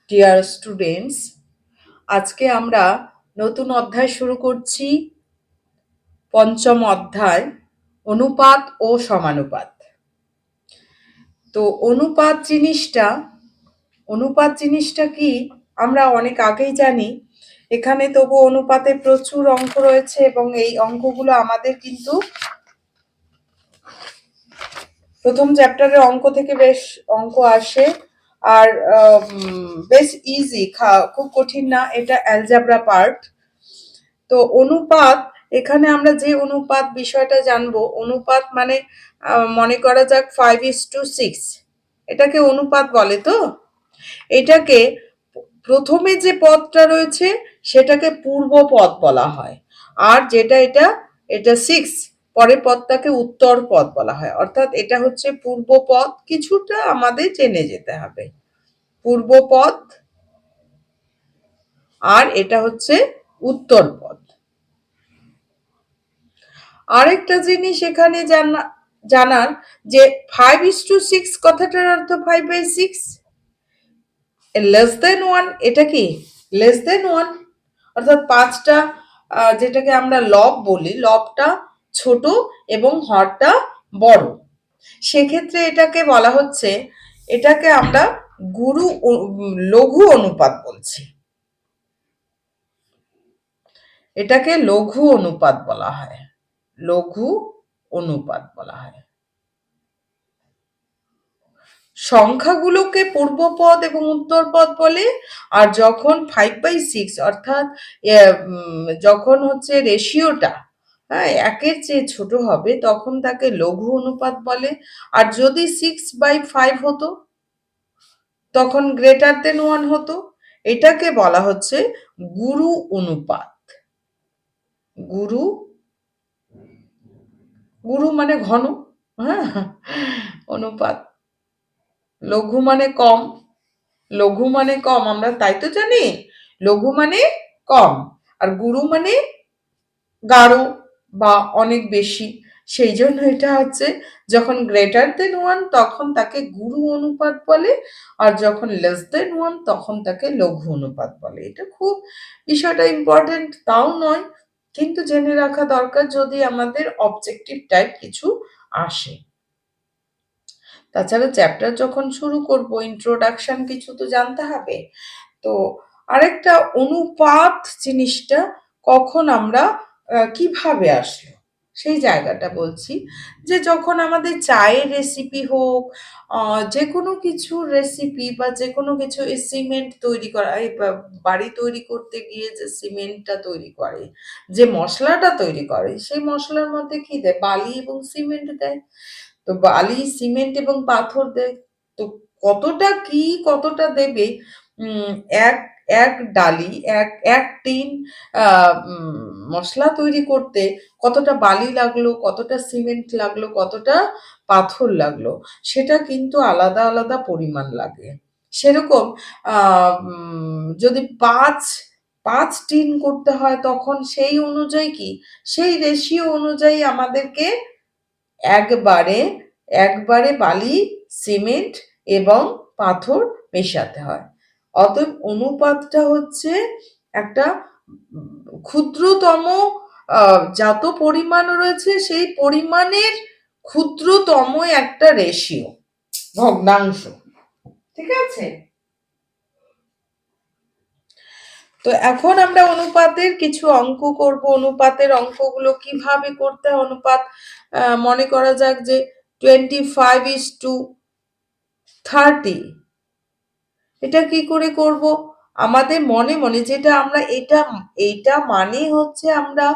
Dear students, আজকে আমরা নতুন অধ্যায় শুরু করছি। পঞ্চম অধ্যায়, অনুপাত ও সমানুপাত। তো অনুপাত জিনিসটা কি আমরা অনেক আগেই জানি। এখানে তবু অনুপাতে প্রচুর অঙ্ক রয়েছে এবং এই অঙ্কগুলো আমাদের কিন্তু প্রথম চ্যাপ্টারের অঙ্ক থেকে বেশ অঙ্ক আসে। আর বেশ ইজি, খুব কঠিন না, এটা অ্যালজাবরা পার্ট। তো অনুপাত, এখানে আমরা যে অনুপাত বিষয়টা জানবো, অনুপাত মানে মনে করা যাক 5:6, এটাকে অনুপাত বলে। তো এটাকে প্রথমে যে পদটা রয়েছে সেটাকে পূর্ব পদ বলা হয়, আর যেটা এটা এটা 6, পরের পদটাকে উত্তর পদ বলা হয়। অর্থাৎ এটা হচ্ছে পূর্ব পদ, কিছুটা আমাদের জেনে যেতে হবে। পূর্ব পদ আর এটা হচ্ছে উত্তর পদ। আরেকটা জিনিস এখানে জানার যে 5:6 কথাটার অর্থ 5/6, লেস দেন 1। এটা কি লেস দেন 1, অর্থাৎ পাঁচটা, যেটাকে আমরা লব বলি, লবটা ছোট এবং হরটা বড়। সেক্ষেত্রে এটাকে বলা হচ্ছে, এটাকে আমরা লঘু অনুপাত বলছি। এটাকে লঘু অনুপাত বলা হয়, লঘু অনুপাত বলা হয়। সংখ্যাগুলোকে পূর্বপদ এবং উত্তরপদ বলে। আর যখন 5/6 অর্থাৎ যখন হচ্ছে রেশিওটা একের চেয়ে ছোট হবে তখন তাকে লঘু অনুপাত বলে। আর যদি 6/5 হতো তখন গ্রেটার দেন 1 হতো, এটাকে বলা হচ্ছে গুরু অনুপাত। গুরু গুরু মানে ঘন, হ্যাঁ, অনুপাত। লঘু মানে কম, লঘু মানে কম, আমরা তাই তো জানি। লঘু মানে কম আর গুরু মানে গাঢ় বা অনেক বেশি। সেই জন্য এটা হচ্ছে যখন গ্রেটার দেন 1 তখন তাকে গুরু অনুপাত বলে, আর যখন লেস দেন 1 তখন তাকে লঘু অনুপাত বলে। এটা খুব বিষয়টা ইম্পর্টেন্ট তাও নয়, কিন্তু জেনে রাখা দরকার যদি আমাদের অবজেক্টিভ টাইপ কিছু আসে। তাছাড়া চ্যাপ্টার যখন শুরু করব, ইন্ট্রোডাকশন কিছু তো জানতে হবে। তো আরেকটা, অনুপাত জিনিসটা কখন আমরা কিভাবে আসলো সেই জায়গাটা বলছি। যে যখন আমাদের চায়ের রেসিপি হোক, যে কোনো কিছুর রেসিপি বা যে কোনো কিছু, এই সিমেন্ট তৈরি করা, এই বাড়ি তৈরি করতে গিয়ে যে সিমেন্টটা তৈরি করে, যে মশলাটা তৈরি করে, সেই মশলার মধ্যে কি দেয়? বালি এবং সিমেন্ট দেয়। তো বালি, সিমেন্ট এবং পাথর দেয়। তো কতটা কি কতটা দেবে, উম, এক এক ডালি, এক এক টিন মশলা তৈরি করতে কতটা বালি লাগলো, কতটা সিমেন্ট লাগলো, কতটা পাথর লাগলো, সেটা কিন্তু আলাদা আলাদা পরিমাণ লাগে। সেরকম যদি পাঁচ পাঁচ টিন করতে হয় তখন সেই অনুযায়ী কি, সেই রেশিও অনুযায়ী আমাদেরকে একবারে একবারে বালি, সিমেন্ট এবং পাথর মেশাতে হয়। অতএব অনুপাতটা হচ্ছে একটা ক্ষুদ্রতম, যত পরিমাণ রয়েছে সেই পরিমাণের ক্ষুদ্রতম একটা রেশিও, ভগ্নাংশ। ঠিক আছে? তো এখন আমরা অনুপাতের কিছু অঙ্ক করব। অনুপাতের অঙ্কগুলো কিভাবে করতে হয়, অনুপাত মনে করা যাক যে 25:30, এটা কি করে করব? আমাদের মনে মনে যেটা আমরা এটা মানে হচ্ছে আমরা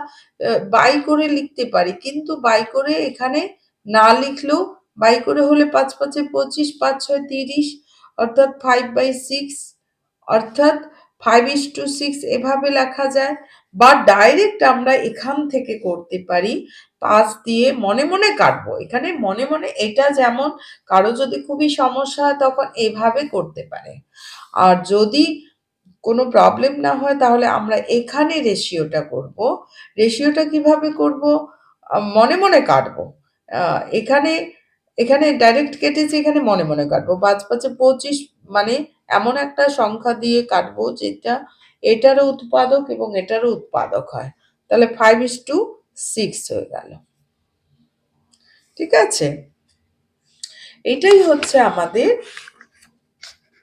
বাই করে লিখতে পারি, কিন্তু বাই করে এখানে না লিখলেও, বাই করে হলে 5×5 = 25, 5×6 = 30, অর্থাৎ 5/6, অর্থাৎ 5:6 এভাবে লেখা যায়। বা ডাইরেক্ট আমরা এখান থেকে করতে পারি, 5 দিয়ে মনে মনে কাটবো। এখানে মনে মনে, এটা যেমন কারো যদি খুবই সমস্যা হয় তখন এভাবে করতে পারে। আর যদি কোনো প্রবলেম না হয় তাহলে আমরা এখানে রেশিওটা করব। রেশিওটা কিভাবে করব? মনে মনে কাটবো। এখানে এখানে ডাইরেক্ট কেটেছি, এখানে মনে মনে কাটবো। 5×5 = 25, মানে এমন একটা সংখ্যা দিয়ে কাটবো যেটা এটারও উৎপাদক এবং এটারও উৎপাদক হয়, তাহলে 5:6 হয়ে গেল। ঠিক আছে, এটাই হচ্ছে আমাদের,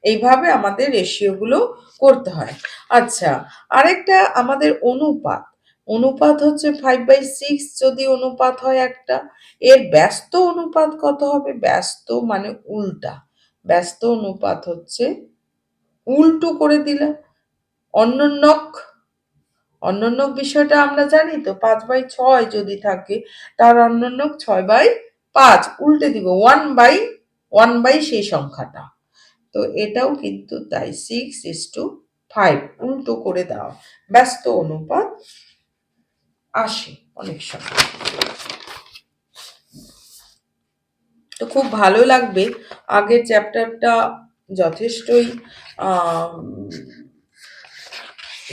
এইভাবে আমাদের রেশিওগুলো করতে হয়। আচ্ছা, আরেকটা আমাদের অনুপাত, অনুপাত হচ্ছে 5/6 যদি অনুপাত হয় একটা, এর ব্যস্ত অনুপাত কত হবে? ব্যস্ত মানে উল্টা, ব্যস্ত অনুপাত হচ্ছে উল্টো করে দিলে অন্যন্যক, অন্যন্যক বিষয়টা আমরা জানি তো, 5/6 যদি থাকে তার অন্যন্যক 6/5, উল্টে দিব 1/1 সেই সংখ্যাটা। তো এটাও কিন্তু তাই, 6:5 উল্টো করে দাও, ব্যস্ত অনুপাত আসে অনেক সময়। তো খুব ভালো লাগবে, আগের চ্যাপ্টারটা যথেষ্টই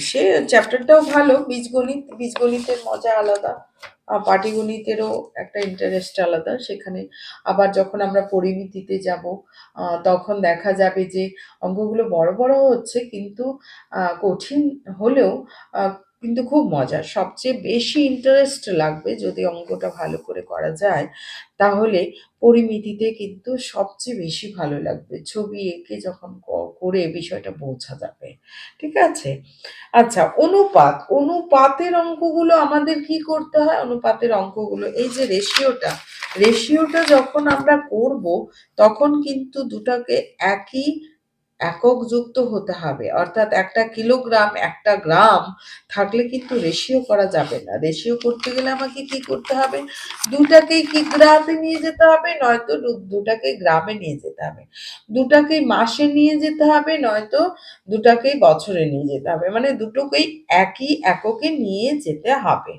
সে চ্যাপ্টারটাও ভালো, বীজগণিত, বীজগণিতের মজা আলাদা, পাটিগণিতেরও একটা ইন্টারেস্ট আলাদা। সেখানে আবার যখন আমরা পরিমিতিতে যাব তখন দেখা যাবে যে অঙ্কগুলো বড় বড় হচ্ছে, কিন্তু কঠিন হলেও কিন্তু খুব মজার। সবচেয়ে বেশি ইন্টারেস্ট লাগবে যদি অঙ্কটা ভালো করে করা যায়, তাহলে পরিমিতিতে কিন্তু সবচেয়ে বেশি ভালো লাগবে, ছবি এঁকে যখন করে বিষয়টা বোঝা যাবে। ঠিক আছে, আচ্ছা, অনুপাত, অনুপাতের অঙ্কগুলো আমাদের কি করতে হয়? অনুপাতের অঙ্কগুলো এই যে রেশিওটা, রেশিওটা যখন আমরা করব তখন কিন্তু দুটাকে একই একক যুক্ত হতে হবে, অর্থাৎ একটা কিলোগ্রাম একটা গ্রাম থাকলে কিন্তু রেশিও করা যাবে না। রেশিও করতে গেলে আমাকে কি করতে হবে? দুটাকেই কি গ্রামে নিয়ে যেতে হবে, নয়তো দুটাকে গ্রামে নিয়ে যেতে হবে, দুটাকেই মাসে নিয়ে যেতে হবে, নয়তো দুটাকেই বছরে নিয়ে যেতে হবে, মানে দুটোকেই একই এককে নিয়ে যেতে হবে।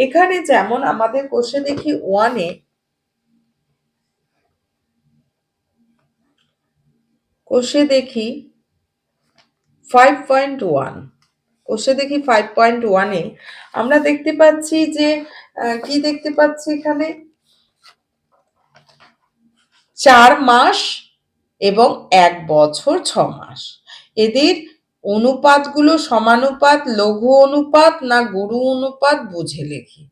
এখানে যেমন আমাদের কোষে দেখি ওয়ানে, কোষে দেখি 5.1, কোষে দেখি 5.1-এ আমরা দেখতে পাচ্ছি যে কি দেখতে পাচ্ছি এখানে? 4 মাস এবং 1 বছর 6 মাস। এদের অনুপাতগুলো সমানুপাত, লঘু অনুপাত না গুরু অনুপাত বুঝে লিখি।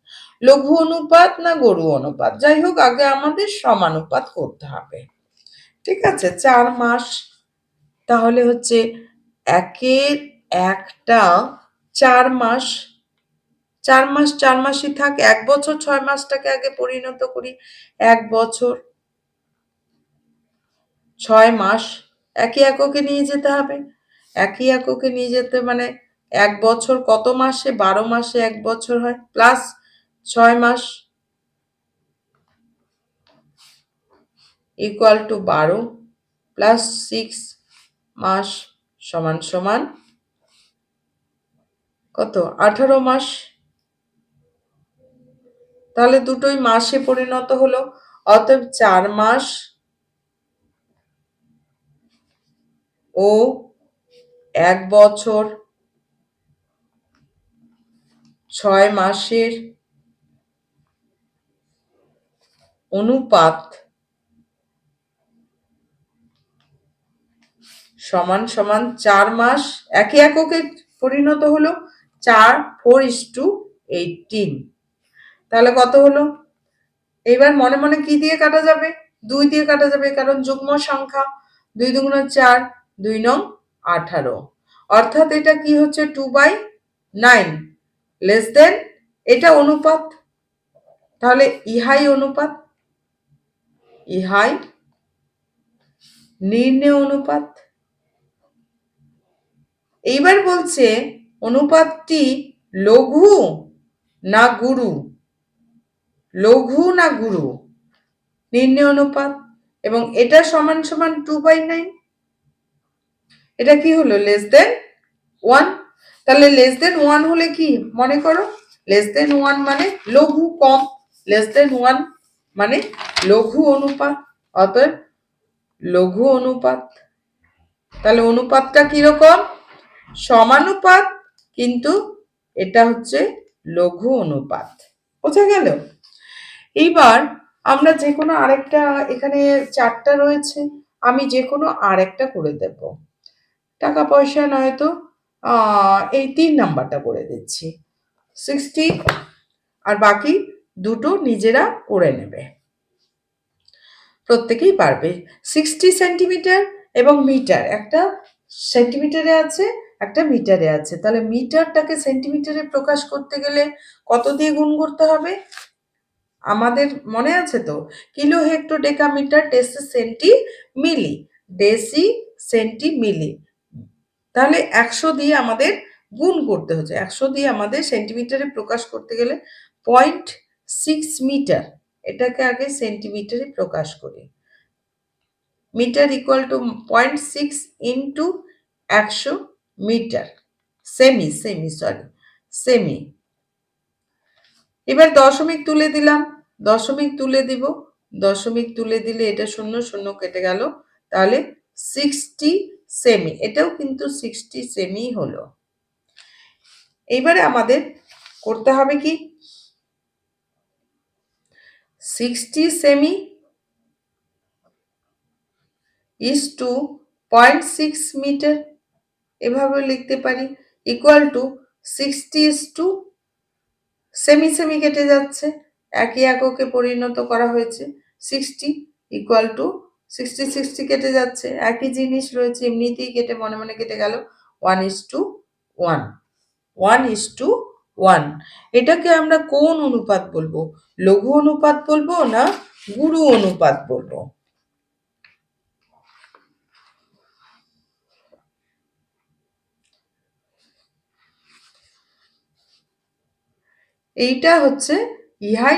লঘু অনুপাত না গুরু অনুপাত, যাই হোক আগে আমাদের সমানুপাত করতে হবে। ঠিক আছে, 4 মাস, তাহলে হচ্ছে একের একটা 4 মাস, 4 মাস 4 মাসই থাক, 1 বছর 6 মাসটাকে আগে পরিণত করি, 1 বছর 6 মাস একই এককে নিয়ে যেতে হবে, একই এককে নিয়ে যেতে মানে 1 বছর কত মাসে? 12 মাসে 1 বছর হয়, প্লাস 6 মাস ইকুয়াল টু 12 প্লাস 6 মাস সমান সমান কত? 18 মাস। তাহলে দুটোই মাসে পরিণত হলো, অতএব 4 মাস ও 1 বছর 6 মাসের অনুপাত সমান সমান 4 মাস একই এককে পরিণত হলো, 4:4:18। তাহলে কত হলো? এবার মনে মনে কি দিয়ে কাটা যাবে? 2 দিয়ে কাটা যাবে, কারণ যুগ্ম সংখ্যা, 2 দুগুণ 4, 2 নং 18, অর্থাৎ এটা কি হচ্ছে? 2/9 লেস দেন, এটা অনুপাত, তাহলে ইহাই অনুপাত, ইহাই নির্ণেয় অনুপাত। এইবার বলছে অনুপাতটি লঘু না গুরু, লঘু না গুরু, নির্ণেয় অনুপাত, এবং এটা সমান সমান 2/9, এটা কি হলো? Less than 1। তাহলে লেস দেন 1 হলে কি মনে করো? লেস দেন 1 মানে লঘু, কম, লেস দেন 1 মানে লঘু অনুপাত, অতএব লঘু অনুপাত। তাহলে অনুপাতটা কিরকম? সমানুপাত, কিন্তু এটা হচ্ছে লঘু অনুপাত। বোঝা গেল? এইবার আমরা যে কোনো আরেকটা, এখানে 4টা রয়েছে, আমি যে কোনো আরেকটা করে দেব। টাকা পয়সা নয়তো এই 3 নাম্বারটা করে দিচ্ছি 60, আর বাকি দুটো নিজেরা করে নেবে, প্রত্যেকেই পারবে। 60 সেন্টিমিটার এবং মিটার, একটা সেন্টিমিটারে আছে একটা মিটারে আছে, তাহলে মিটারটাকে সেন্টিমিটারে প্রকাশ করতে গেলে কত দিয়ে গুণ করতে হবে? আমাদের মনে আছে তো, kilo hecto decametre deci centi milli, deci centi milli, তাহলে 100 দিয়ে আমাদের গুণ করতে হচ্ছে। 100 দিয়ে আমাদের সেন্টিমিটারে প্রকাশ করতে গেলে 0.6 মিটার, এটাকে আগে সেন্টিমিটারে প্রকাশ করি। Metre equal to 0.6 into 100 metre, সেমি। এবার দশমিক তুলে দিলাম, দশমিক তুলে দিব, দশমিক তুলে দিলে এটা শূন্য শূন্য কেটে গেল, তাহলে 60 সেমি, এটাও কিন্তু 60 সেমি হলো। এইবারে আমাদের করতে হবে কি, 60 সেমি ইজ টু 0.6 মিটার, এভাবে লিখতে পারি, ইকুয়াল টু 60 ইজ টু, সেমি সেমি কেটে যাচ্ছে, একই এককে পরিণত করা হয়েছে, 60 ইকুয়াল টু 60 60 কেটে যাচ্ছে, একই জিনিস রয়েছে, এমনিতেই কেটে মনে মনে কেটে গেল, 1:1, 1:1। এটাকে আমরা কোন অনুপাত বলবো? লঘু অনুপাত বলবো না গুরু অনুপাত বলবো? এইটা হচ্ছে ইহাই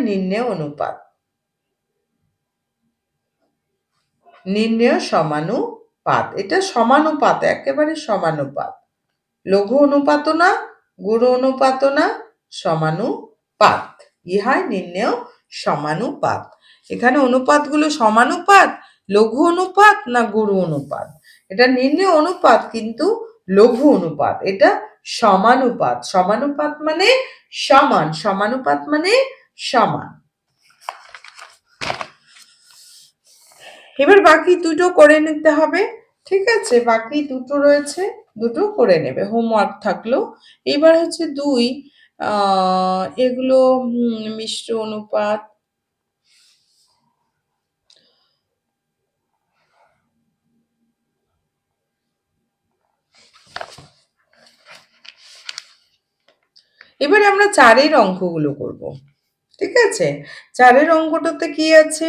নির্ণেয় অনুপাত, নির্ণেয় সমানুপাত, এটা সমানুপাত, একেবারে সমানুপাত, লঘু অনুপাতও না গুরু অনুপাতও না, সমানুপাত, ইহাই নির্ণেয় সমানুপাত। এখানে অনুপাতগুলো সমানুপাত, লঘু অনুপাত না গুরু অনুপাত, এটা নির্ণেয় অনুপাত কিন্তু লঘু অনুপাত, এটা সমানুপাত, সমানুপাত মানে সমান, সমানুপাত মানে সমান। এবার বাকি দুটো করে নিতে হবে, ঠিক আছে, বাকি দুটো রয়েছে, দুটো করে নেবে, হোমওয়ার্ক থাকলো। এবার হচ্ছে 2, এগুলো মিশ্র অনুপাত, এবারে আমরা 4-এর অঙ্কগুলো করব, ঠিক আছে। 4-এর অঙ্কটাতে কি আছে,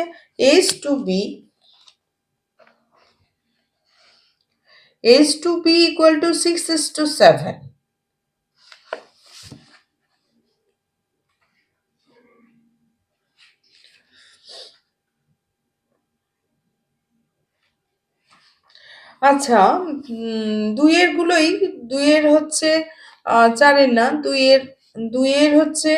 H2B equal to 6:7, আচ্ছা, 2-এর গুলোই, 2-এর হচ্ছে 4-এর না, 2-এর হচ্ছে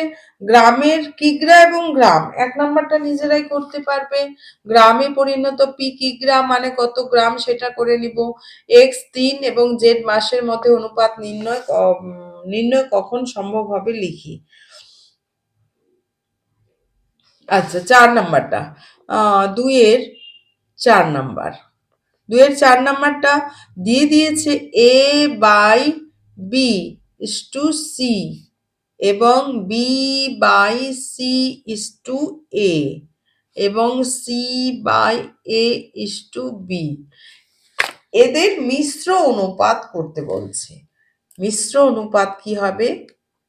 গ্রামের কিগ্রা এবং গ্রাম, 1 নাম্বারটা নিজেরাই করতে পারবে, গ্রামে পরিণত পি কিগ্রা মানে কত গ্রাম সেটা করে নিব, x 3 এবং z মাসের মধ্যে অনুপাত নির্ণয় কখন সম্ভব হবে লিখি। আচ্ছা, 4 নাম্বারটা, 2-এর 4 নাম্বার, 2-এর 4 নাম্বারটা দিয়ে দিয়েছে a by B is two C এবং B by C is two A এবং C by A is two B, এদের মিশ্র অনুপাত করতে বলছে। মিশ্র অনুপাত কি হবে,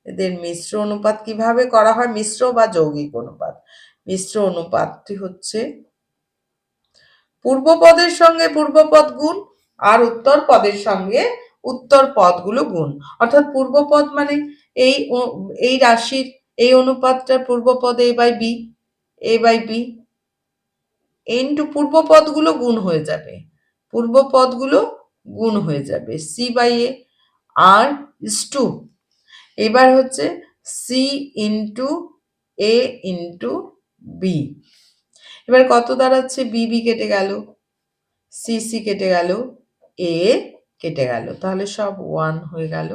এদের মিশ্র অনুপাত কিভাবে করা হয়, মিশ্র বা যৌগিক অনুপাত, মিশ্র অনুপাতটি হচ্ছে পূর্ব পদের সঙ্গে পূর্বপদ গুণ আর উত্তর পদের সঙ্গে উত্তর পদগুলো গুণ, অর্থাৎ পূর্বপদ মানে এই রাশির এই অনুপাতটার পূর্বপদ এ বাই বি ইন্টু পূর্বপদগুলো গুণ হয়ে যাবে, পূর্বপদগুলো গুণ হয়ে যাবে সি বাই এ আর ইস টু, এবার হচ্ছে C into A into B, এবার কত দাঁড়াচ্ছে, বি কেটে গেল, সি কেটে গেল, এ কেটে গেল, তাহলে সব 1 হয়ে গেল,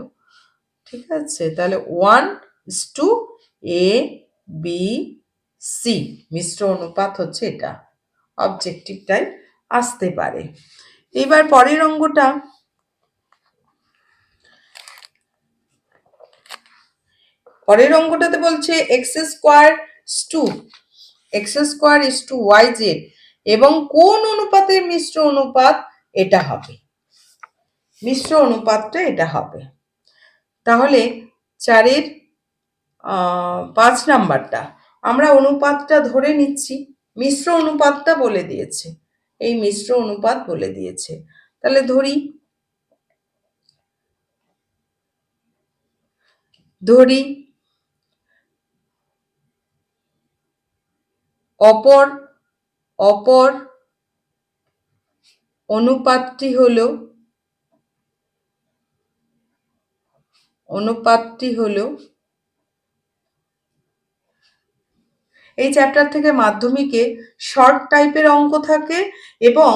ঠিক আছে, তাহলে 1:a b c মিশ্র অনুপাত হচ্ছে এটা, অবজেক্টিভ টাইপ আসতে পারে। এবার পরের অঙ্কটা, অঙ্কটাতে বলছে x² y z এবং কোন অনুপাতের মিশ্র অনুপাত এটা হবে, মিশ্র অনুপাতটা এটা হবে। তাহলে 4-এর 5 নাম্বারটা আমরা অনুপাতটা ধরে নিচ্ছি, মিশ্র অনুপাতটা বলে দিয়েছে, এই মিশ্র অনুপাত বলে দিয়েছে। তাহলে ধরি অপর অনুপাতটি হলো এই চ্যাপ্টার থেকে মাধ্যমিকে শর্ট টাইপের অঙ্ক থাকে এবং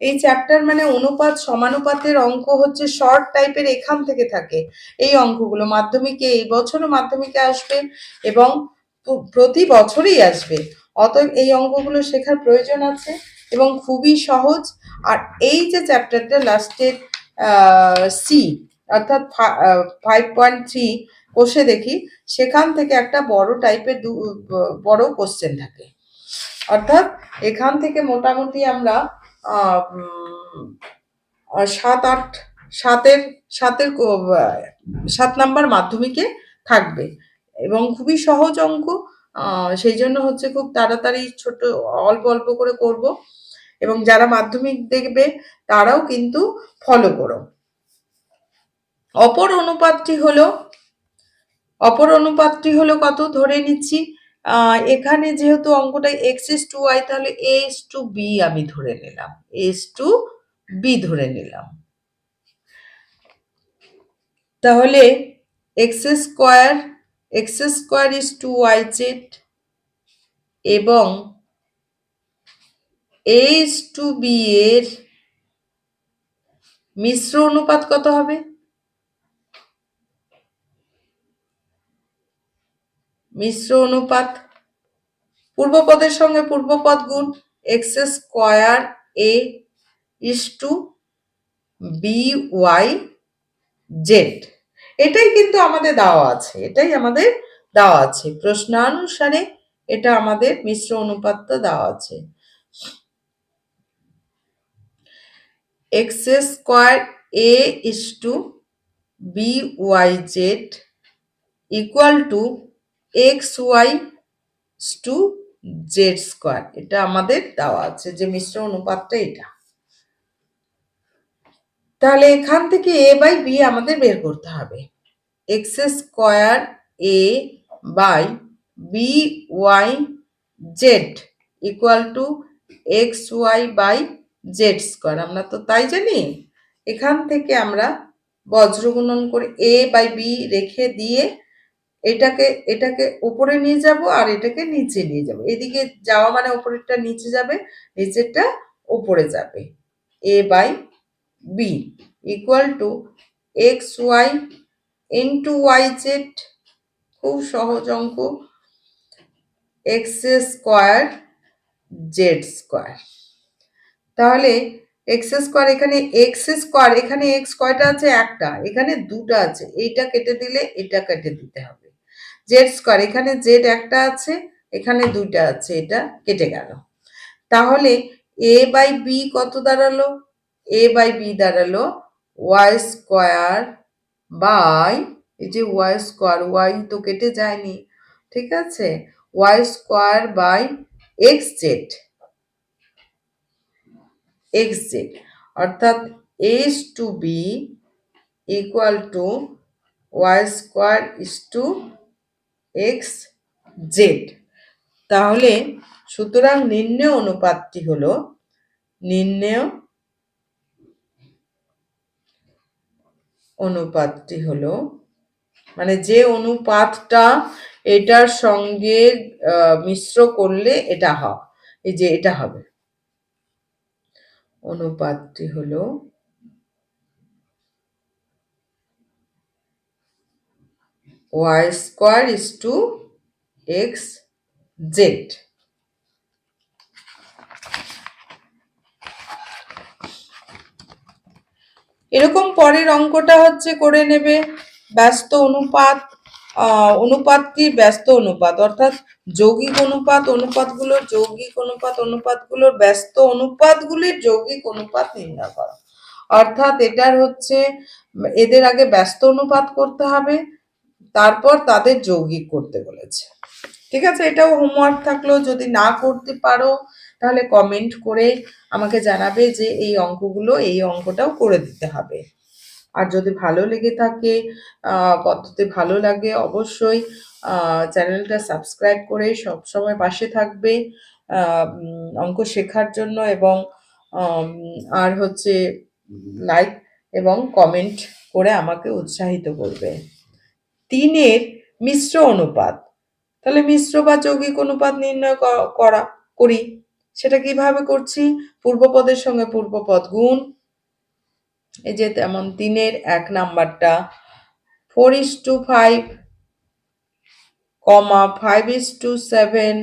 এই চ্যাপ্টার মানে অনুপাত সমানুপাতের অঙ্ক হচ্ছে শর্ট টাইপের, এখান থেকে থাকে এই অঙ্কগুলো। মাধ্যমিকে এই বছরও মাধ্যমিকে আসবে এবং প্রতি বছরই আসবে, অতএব এই অঙ্কগুলো শেখার প্রয়োজন আছে এবং খুবই সহজ। আর এই যে চ্যাপ্টারটা লাস্টের সি অর্থাৎ 5.3 কোষে দেখি, সেখান থেকে একটা বড় টাইপের বড় কোশ্চেন থাকে, অর্থাৎ এখান থেকে মোটামুটি আমরা 7 নাম্বার মাধ্যমিকে থাকবে এবং খুবই সহজ অঙ্ক, সেই জন্য হচ্ছে খুব তাড়াতাড়ি ছোট অল্প অল্প করে করব এবং যারা মাধ্যমিক দেখবে তারাও কিন্তু ফলো করো। অপর অনুপাতটি হলো কত ধরে নিচ্ছি, এখানে যেহেতু অঙ্কটা x/y তাহলে a/b আমি ধরে নিলাম, a/b ধরে নিলাম। তাহলে x² এবং a/b এর মিশ্র অনুপাত কত হবে? মিশ্র অনুপাত পূর্বপদের সঙ্গে পূর্বপদ গুণ, x²a/by/z, এটাই কিন্তু আমাদের দেওয়া আছে, প্রশ্নানুসারে এটা আমাদের মিশ্র অনুপাতটা দেওয়া আছে। x²a/by/z ইকুয়াল টু xy/z², এটা আমাদের দেওয়া আছে যে মিশ্র অনুপাতটা এটা। তাহলে এখান থেকে a/b আমাদের বের করতে হবে, x²a/by/z ইকুয়াল টু xy/z², আমরা তো তাই জানি। এখান থেকে আমরা বজ্রগুণন করে a/b রেখে দিয়ে এটাকে উপরে নিয়ে যাব আর এটাকে নিচে নিয়ে যাব, এদিকে যাওয়া মানে উপরেরটা নিচে যাবে, নিচেরটা উপরে যাবে, a/b equal to xy into yz, খুব সহজ অঙ্ক, x²z²। তাহলে x² এখানে এখানে x কয়টা আছে? একটা, এখানে দুটো আছে, এইটা কেটে দিলে এটা কেটে দিতে হবে। z² এখানে z একটা আছে, এখানে দুইটা আছে, এটা কেটে গেল। তাহলে a/b কত দাঁড়ালো? a/b দাঁড়ালো y² এই যে y², y তো কেটে যায়নি, ঠিক আছে, y²/xz, অর্থাৎ a/b ইকুয়াল টু y²/xz। তাহলে সুতরাং নির্ণেয় অনুপাতটি হলো মানে যে অনুপাতটা এটার সঙ্গে মিশ্র করলে এটা হয়, এই যে এটা হবে, অনুপাতটি হলো y²/xz। এরকম পরের অঙ্কটা হচ্ছে করে নেবে ব্যস্ত অনুপাত। অনুপাতটি ব্যস্ত অনুপাত, অর্থাৎ যৌগিক অনুপাত, অনুপাতগুলোর যৌগিক অনুপাত, অনুপাতগুলোর ব্যস্ত অনুপাতগুলির যৌগিক অনুপাত নির্ণয় করো। অর্থাৎ এটার হচ্ছে এদের আগে ব্যস্ত অনুপাত করতে হবে, তারপর তাদের যৌগিক করতে বলেছে। ঠিক আছে, এটাও হোমওয়ার্ক থাকলো। যদি না করতে পারো তাহলে কমেন্ট করে আমাকে জানাবে যে এই অঙ্কগুলো, এই অঙ্কটাও করে দিতে হবে। আর যদি ভালো লেগে থাকে, পদ্ধতি ভালো লাগে, অবশ্যই চ্যানেলটা সাবস্ক্রাইব করে সবসময় পাশে থাকবে অঙ্ক শেখার জন্য, এবং আর হচ্ছে লাইক এবং কমেন্ট করে আমাকে উৎসাহিত করবে। 3-এর মিশ্র অনুপাত, তাহলে মিশ্র বা যৌগিক অনুপাত নির্ণয় করি। সেটা কিভাবে করছি? পূর্বপদের সঙ্গে পূর্বপদ গুণ। এই যে তেমন 3-এর 1 নাম্বারটা 4:5, 5:7,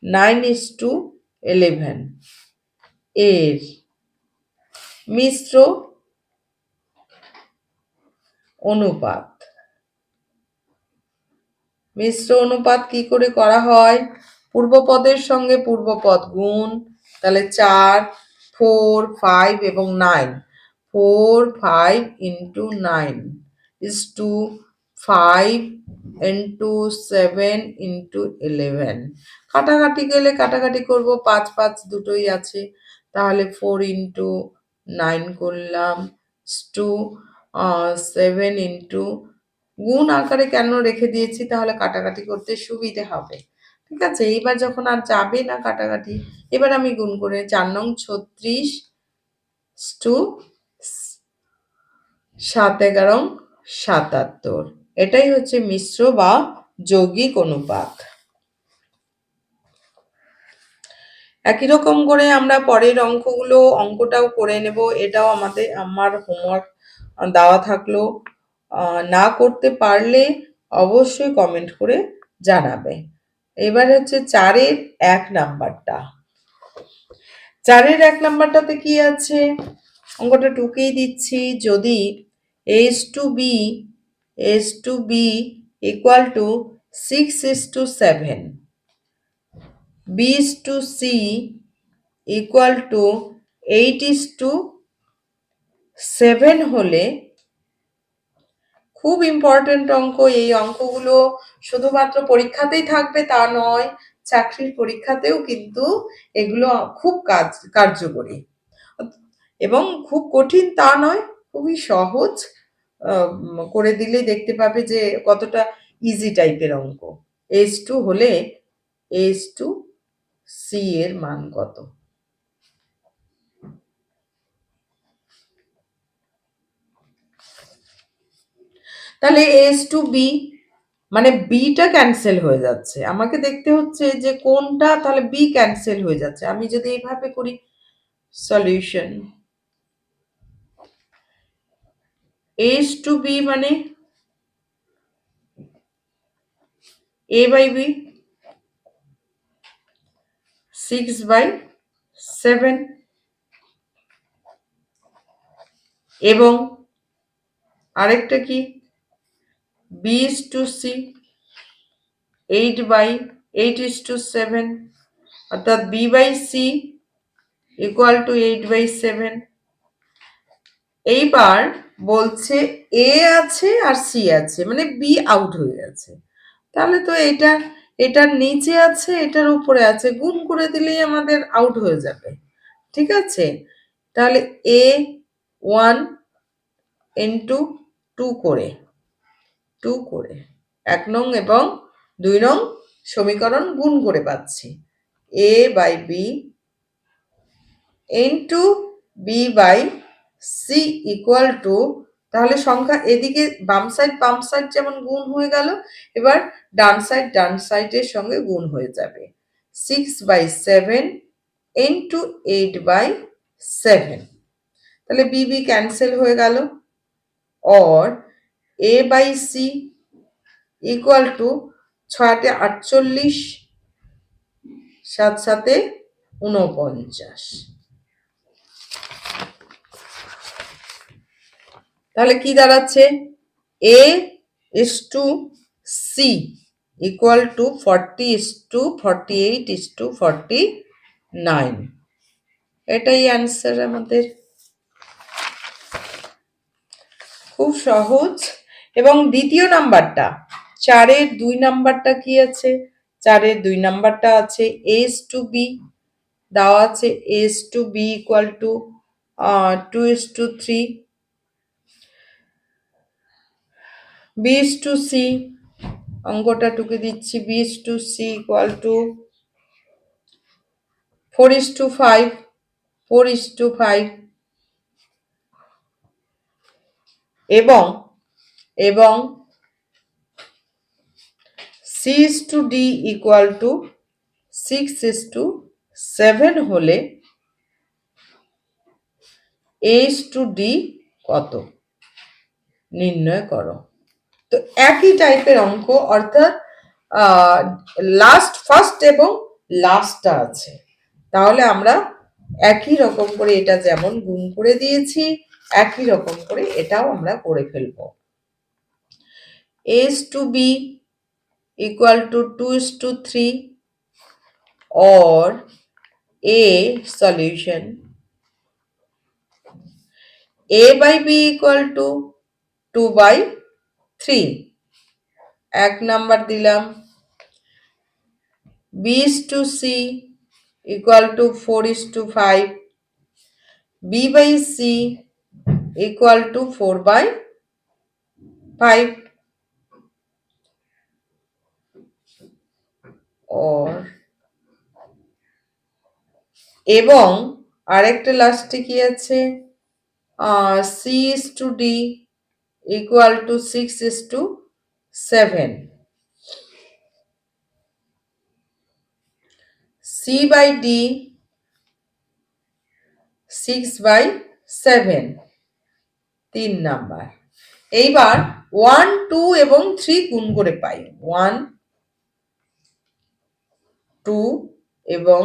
9:11 এর মিশ্র অনুপাত। মিশ্র অনুপাত কি করে করা হয়? পূর্বপদের সঙ্গে পূর্বপদ গুণ, তাহলে 4, 4, 5 এবং 9, 4, 5 into 9 is to 5 into 7 into 11। কাটাকাটি গেলে কাটাকাটি করব, 5 5 দুটোই আছে, তাহলে 4 into 9 করলাম, টু 7 into, গুণ আকারে কেন রেখে দিয়েছি? তাহলে কাটাকাটি করতে সুবিধে হবে। ঠিক আছে, এইবার যখন আর যাবে না কাটাকাটি, এবার আমি গুণ করে 4 নং 36 টু 7 11 77। এটাই হচ্ছে মিশ্র বা যৌগিক অনুপাত। একই রকম করে আমরা পরের অঙ্কটাও করে নেব। এটাও আমার হোমওয়ার্ক দেওয়া থাকলো। না করতে পারলে অবশ্যই কমেন্ট করে জানাবে। এবার হচ্ছে 4-এর 1 নাম্বারটা। 4-এর 1 নাম্বারটাতে কি আছে? অঙ্কটা টুকেই দিচ্ছি। যদি S/B equal to 6:7, B/C equal to 8:7 হলে, খুব ইম্পর্টেন্ট অঙ্ক। এই অঙ্কগুলো শুধুমাত্র পরীক্ষাতেই থাকবে তা নয়, চাকরির পরীক্ষাতেও কিন্তু এগুলো খুব কার্যকরী, এবং খুব কঠিন তা নয়, খুবই সহজ। করে দিলে দেখতে পাবে যে কতটা ইজি টাইপের অঙ্ক। S2 হলে S/C এর মান কত? তাহলে S/B মানে বিটা ক্যান্সেল হয়ে যাচ্ছে, আমাকে দেখতে হচ্ছে যে কোনটা, তাহলে বি ক্যান্সেল হয়ে যাচ্ছে। আমি যদি এইভাবে করি, সলিউশন S/B মানে A/B 6/7, এবং আরেকটা কি B/C 8/7, অর্থাৎ B/C equal to 8/7। এইবার বলছে এ আছে আর সি আছে, মানে বি আউট হয়ে গেছে। তাহলে তো এটার নিচে আছে, এটার উপরে আছে, গুণ করে দিলেই আমাদের আউট হয়ে যাবে। ঠিক আছে, তাহলে A1 into 2 করে 1 নং এবং 2 নং সমীকরণ গুণ করে পাচ্ছি A/B into B/C equal to, তাহলে সংখ্যা এদিকে বাম সাইড যেমন গুণ হয়ে গেল, এবার ডান সাইডের সঙ্গে গুণ হয়ে যাবে। 6/7 into 8/7, তাহলে BB ক্যান্সেল হয়ে গেল। और A/C ইকুয়াল টু 6 48, 7 7 49। তাহলে কি দাঁড়াচ্ছে, A is to C equal to 40 is to 48 is to 49, এটাই অ্যান্সার আমাদের। খুব সহজ। এবং দ্বিতীয় নাম্বারটা, 4-এর 2 নাম্বারটা কি আছে, 4-এর 2 নাম্বারটা আছে A is to B, দেওয়া আছে A is to B equal to 2 is to 3, B is to C, অঙ্কটা টুকে দিচ্ছি, B is to C equal to 4 is to 5, 4 is to 5, এবং C is to D equal to 6 is to 7 হলে A is to D কত নির্ণয় করো। তো একই টাইপের অঙ্ক, অর্থাৎ ফার্স্ট এবং লাস্টটা আছে। তাহলে আমরা একই রকম করে এটা যেমন গুণ করে দিয়েছি, একই রকম করে এটাও আমরা করে ফেলব। A is to B equal to 2 is to 3, or A solution A by B equal to 2 by 3, এক নাম্বার দিলাম। B is to C equal to 4 is to 5, B by C equal to 4 by 5, or এবং আরেকটা লাস্টে কি আছে, C is to D equal to 6 is to 7, C by D 6 by 7, 3 number. এইবার 1, 2 এবং 3 গুণ করে পাই, 1, 2 এবং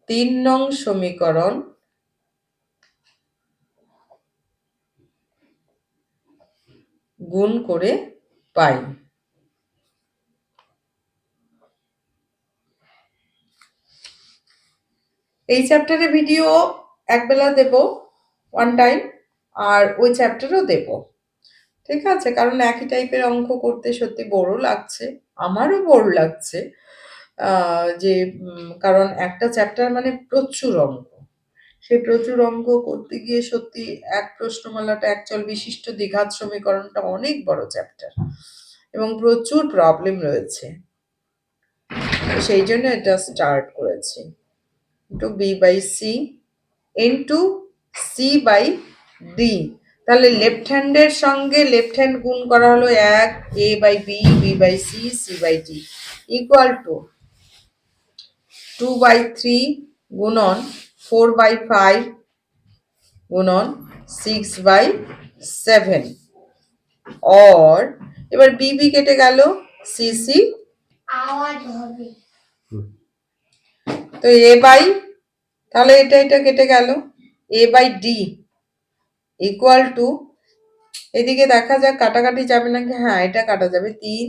3 নং সমীকরণ গুণ করে পাই। এই চ্যাপ্টারের ভিডিও একবেলা দেব, ওয়ান টাইম, আর ওই চ্যাপ্টারও দেব, ঠিক আছে? কারণ একই টাইপের অঙ্ক করতে সত্যি বোরও লাগছে, আমারও বোর লাগছে, যে কারণ একটা চ্যাপ্টার মানে প্রচুর অঙ্ক, সেই প্রচুর অঙ্ক করতে গিয়ে সত্যি এক প্রশ্নমালাটা একচল বিশিষ্ট দ্বিঘাত সমীকরণটা অনেক বড় চ্যাপ্টার এবং প্রচুর প্রবলেম রয়েছে, সেই জন্য এটা স্টার্ট করেছি। To B by C into C by D, তাহলে লেফট হ্যান্ডের সঙ্গে লেফট হ্যান্ড গুণ করা হলো 1, A by B, B by C, C by D equal to 2 by 3 গুণন 4 by 5 গুণন 6 by 7, or এবার B B কেটে গেল, C C আওয়াজ হবে, তো A by, তাহলে এটা কেটে গেল, A by D equal to, এদিকে দেখা যাক কাটাকাটি যাবে নাকি, হ্যাঁ এটা কাটা যাবে, 3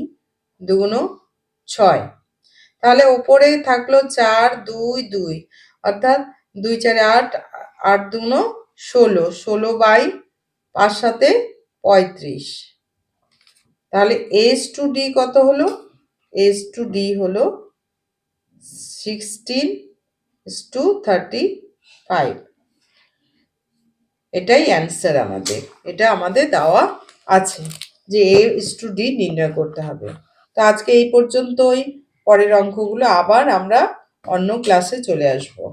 2 6, তাহলে উপরে থাকলো 4 2 2, অর্থাৎ 2 4 8, 8 2 16, 16 বাই 5 7 35, তাহলে S to D কত হলো, S to D হলো 16:35, এটাই অ্যান্সার আমাদের, এটা আমাদের দেওয়া আছে যে A is to D নির্ণয় করতে হবে। তো আজকে এই পর্যন্তই, পরের অঙ্কগুলো আবার আমরা অন্য ক্লাসে চলে আসবো।